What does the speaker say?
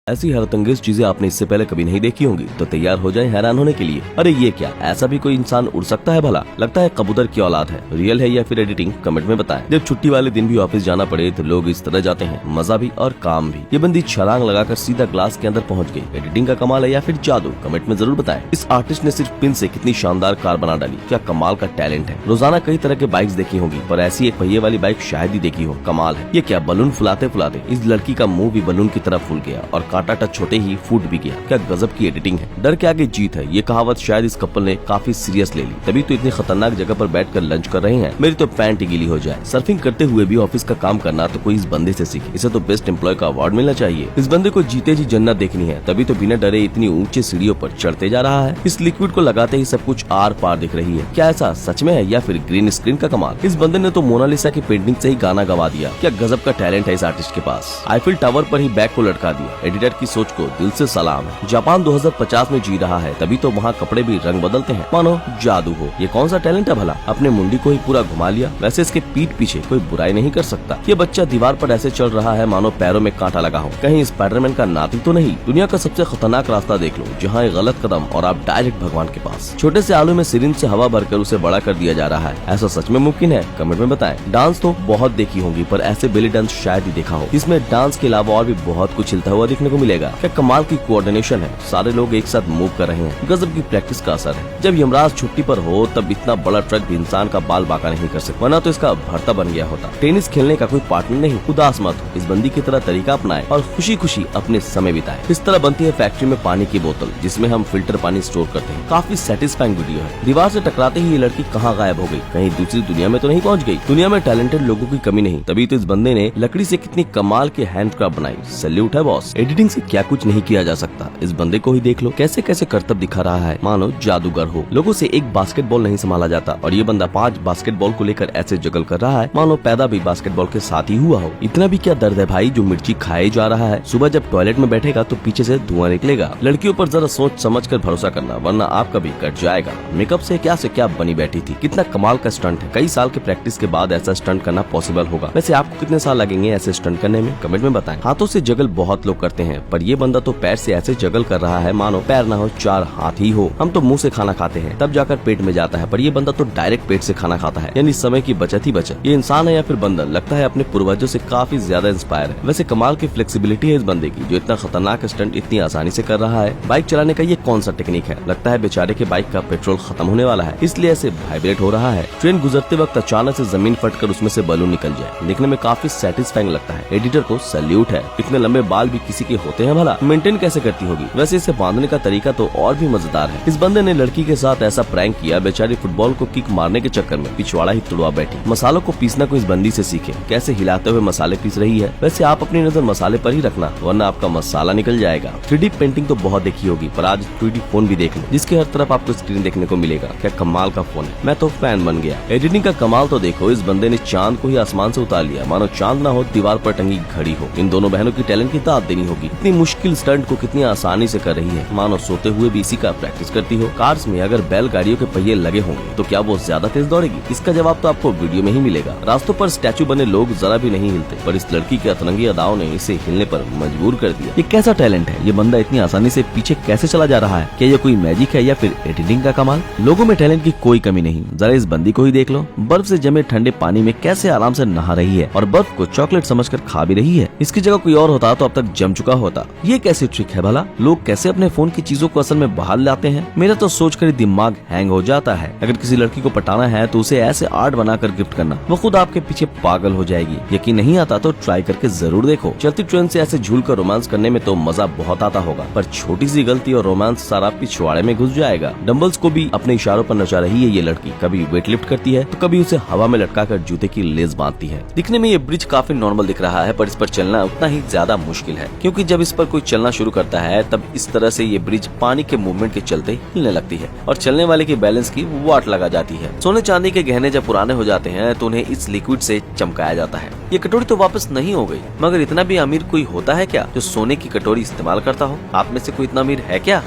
ऐसी हैरतअंगेज चीजें आपने इससे पहले कभी नहीं देखी होंगी, तो तैयार हो जाएं हैरान होने के लिए। अरे ये क्या, ऐसा भी कोई इंसान उड़ सकता है भला? लगता है कबूतर की औलाद है। रियल है या फिर एडिटिंग, कमेंट में बताएं। जब छुट्टी वाले दिन भी ऑफिस जाना पड़े तो लोग इस तरह जाते हैं, मजा भी और काम भी। ये बंदी छलांग लगाकर सीधा ग्लास के अंदर पहुंच गई। एडिटिंग का कमाल है या फिर जादू, कमेंट में जरूर बताएं। इस आर्टिस्ट ने सिर्फ पिन से कितनी शानदार कार बना डाली, क्या कमाल का टैलेंट है। रोजाना कई तरह के बाइक्स देखी होंगी, पर ऐसी एक पहिए वाली बाइक शायद ही देखी हो। कमाल है। ये क्या, बलून फुलाते फुलाते इस लड़की का मुंह भी बलून की तरह फूल गया और कांटा टच होते ही फूट भी गया। क्या गजब की एडिटिंग है। डर के आगे जीत है, ये कहावत शायद इस कपल ने काफी सीरियस ले ली, तभी तो इतनी खतरनाक जगह पर बैठकर लंच कर रहे हैं। मेरी तो पैंट ही गीली हो जाए। सर्फिंग करते हुए भी ऑफिस का काम करना तो कोई इस बंदे से सीखे। इसे तो बेस्ट एम्प्लॉय का अवार्ड मिलना चाहिए। इस बंदे को जीते जी जन्नत देखनी है, तभी तो बिना डरे इतनी ऊंची सीढ़ियों पर चढ़ते जा रहा है। इस लिक्विड को लगाते ही सब कुछ आर पार दिख रही है। क्या ऐसा सच में है या फिर ग्रीन स्क्रीन का कमाल? इस बंदे ने तो मोनालिसा की पेंटिंग से ही गाना गवा दिया। क्या गजब का टैलेंट है इस आर्टिस्ट के पास। आईफिल टावर पर ही बैग को लटका दिया। एडिटर की सोच को दिल से सलाम है। जापान 2050 में जी रहा है, तभी तो वहाँ कपड़े भी रंग बदलते हैं, मानो जादू हो। ये कौन सा टैलेंट है भला? अपने मुंडी को ही पूरा घुमा लिया। वैसे इसके पीठ पीछे कोई बुराई नहीं कर सकता। ये बच्चा दीवार पर ऐसे चल रहा है मानो पैरों में कांटा लगा हो। कहीं स्पाइडरमैन का नाती तो नहीं? दुनिया का सबसे खतरनाक रास्ता देख लो, जहाँ एक गलत कदम और आप डायरेक्ट भगवान के पास। छोटे से आलू में सिरिंज से हवा भरकर उसे बड़ा कर दिया जा रहा है। ऐसा सच में मुमकिन है? कमेंट में बताएं। डांस तो बहुत देखी होंगी, पर ऐसे बेली डांस शायद ही देखा हो। इसमें डांस के अलावा और भी बहुत कुछ हिलता हुआ देखने को मिलेगा। क्या कमाल की कोऑर्डिनेशन है। सारे लोग एक साथ मूव कर रहे हैं। गजब की प्रैक्टिस का असर है। जब यमराज छुट्टी पर हो तब इतना बड़ा ट्रक भी इंसान का बाल बांका नहीं कर सकता, वरना तो इसका भरता बन गया होता। टेनिस खेलने का कोई पार्टनर नहीं। उदास मत हो, इस बंदी की तरह तरीका अपनाएं और खुशी खुशी अपने समय बिताएं। इस तरह बनती है फैक्ट्री में पानी की बोतल, जिसमें हम फिल्टर पानी स्टोर करते हैं। काफी सेटिस्फाइंग वीडियो है। दीवार से टकराते ही ये लड़की कहाँ गायब हो गई? कहीं दूसरी दुनिया में तो नहीं पहुँच गई? दुनिया में टैलेंटेड लोगों की कमी नहीं, तभी तो इस बंदे ने लकड़ी से कितनी कमाल के हैंडक्राफ्ट बनाई। सैल्यूट है बॉस। एडिटिंग से क्या कुछ नहीं किया जा सकता। इस बंदे को ही देख लो, कैसे कैसे करतब दिखा रहा है, मानो जादूगर हो। लोगों से एक बास्केटबॉल नहीं संभाला जाता और ये बंदा 5 बास्केटबॉल को लेकर ऐसे जगल कर रहा है मानो पैदा भी बास्केटबॉल के साथ ही हुआ हो। इतना भी क्या दर्द है भाई जो मिर्ची खाए जा रहा है। सुबह जब टॉयलेट में बैठेगा तो पीछे से धुआं निकलेगा। लड़कियों पर जरा सोच समझ कर भरोसा करना, वरना आपका भी कट जाएगा। मेकअप से क्या बनी बैठी थी। कितना कमाल का स्टंट है। कई साल के प्रैक्टिस के बाद ऐसा स्टंट करना पॉसिबल होगा। वैसे आपको कितने साल लगेंगे ऐसे स्टंट करने में? कमेंट में बताएं। हाथों से जगल बहुत लोग करते हैं, पर ये बंदा तो पैर से ऐसे जगल कर रहा है मानो पैर ना हो 4 हाथ ही हो। हम तो मुंह से खाना खाते हैं, तब जाकर पेट में जाता है, पर ये बंदा तो डायरेक्ट पेट से खाना खाता है, यानी समय की बचत ही बचत। ये इंसान है या फिर बंदर? लगता है अपने पूर्वजों से काफी ज्यादा इंस्पायर है। वैसे कमाल की फ्लेक्सिबिलिटी है इस बंदे की, जो इतना खतरनाक स्टंट इतनी आसानी से कर रहा है। बाइक चलाने का ये कौन सा टेक्निक है? लगता है बेचारे के बाइक का पेट्रोल खत्म होने वाला है, इसलिए ऐसे वाइब्रेट हो रहा है। ट्रेन गुजरते वक्त अचानक से जमीन फटकर उसमें से बलून निकल जाए, देखने में काफी सेटिस्फाइंग लगता है। एडिटर को सैल्यूट है। इतने लंबे बाल भी किसी के होते हैं भला? मेंटेन कैसे करती होगी? वैसे इसे बांधने का तरीका तो और भी मजेदार है। इस बंदे ने लड़की के साथ ऐसा प्रैंक किया, बेचारी फुटबॉल को किक मारने के चक्कर में पिछवाड़ा ही तुड़वा बैठी। मसालों को पीसना को इस बंदी से सीखे, कैसे हिलाते हुए मसाले पीस रही है। वैसे आप अपनी नजर मसाले पर ही रखना, वरना आपका मसाला निकल जाएगा। 3D पेंटिंग तो बहुत देखी होगी, पर आज 3D फोन भी देख लो, जिसके हर तरफ आपको स्क्रीन देखने को मिलेगा। क्या कमाल का फोन है। मैं तो फैन बन गया। एडिटिंग का कमाल तो देखो, इस बंदे ने चांद को ही आसमान से उतार लिया, मानो चांद ना हो दीवार पर टंगी घड़ी हो। इन दोनों बहनों की टैलेंट की दाद देनी होगी। इतनी मुश्किल स्टंट को कितनी आसानी से कर रही है, मानो सोते हुए भी इसी का प्रैक्टिस करती हो। कार्स में अगर बैलगाड़ियों के पहिए लगे होंगे तो क्या वो ज्यादा तेज दौड़ेगी? इसका जवाब तो आपको वीडियो में ही मिलेगा। रास्तों पर स्टैचू बने लोग जरा भी नहीं हिलते, पर इस लड़की के अतरंगी अदाओं ने इसे हिलने पर मजबूर कर दिया। ये कैसा टैलेंट है? ये बंदा इतनी आसानी से पीछे कैसे चला जा रहा है? क्या ये कोई मैजिक है या फिर एडिटिंग का कमाल? लोगों में टैलेंट की कोई कमी नहीं। जरा इस बंदी को ही देख लो, बर्फ से जमे ठंडे पानी में कैसे आराम से नहा रही है और बर्फ को चॉकलेट समझकर खा भी रही है। इसकी जगह कोई और होता तो अब तक जम चुका होता। ये कैसी ट्रिक है भला? लोग कैसे अपने फोन की चीजों को असल में बाहर लाते हैं? मेरा तो सोचकर दिमाग हैंग हो जाता है। अगर किसी लड़की को पटाना है तो उसे ऐसे आर्ट बनाकर गिफ्ट करना, वो खुद आपके पीछे पागल हो जाएगी। यकीन नहीं आता तो ट्राई करके जरूर देखो। चलती ट्रेन से ऐसे झूल कर रोमांस करने में तो मजा बहुत आता होगा, पर छोटी सी गलती और रोमांस सारा पिछवाड़े में घुस जाएगा। डंबल्स को भी अपने इशारों पर नचा रही है ये लड़की। कभी वेट लिफ्ट करती है तो कभी उसे हवा में लटकाकर जूते की लेस बांधती है। दिखने में ये ब्रिज काफी नॉर्मल दिख रहा है, पर इस पर चलना उतना ही ज्यादा मुश्किल है, क्योंकि जब इस पर कोई चलना शुरू करता है तब इस तरह से ये ब्रिज पानी के मूवमेंट के चलते हिलने लगती है और चलने वाले की बैलेंस की वाट लगा जाती है। सोने चांदी के गहने जब पुराने हो जाते हैं तो उन्हें इस लिक्विड से चमकाया जाता है। ये कटोरी तो वापस नहीं हो गई, मगर इतना भी अमीर कोई होता है क्या जो सोने की कटोरी इस्तेमाल करता हो? आप में से कोई इतना अमीर है क्या?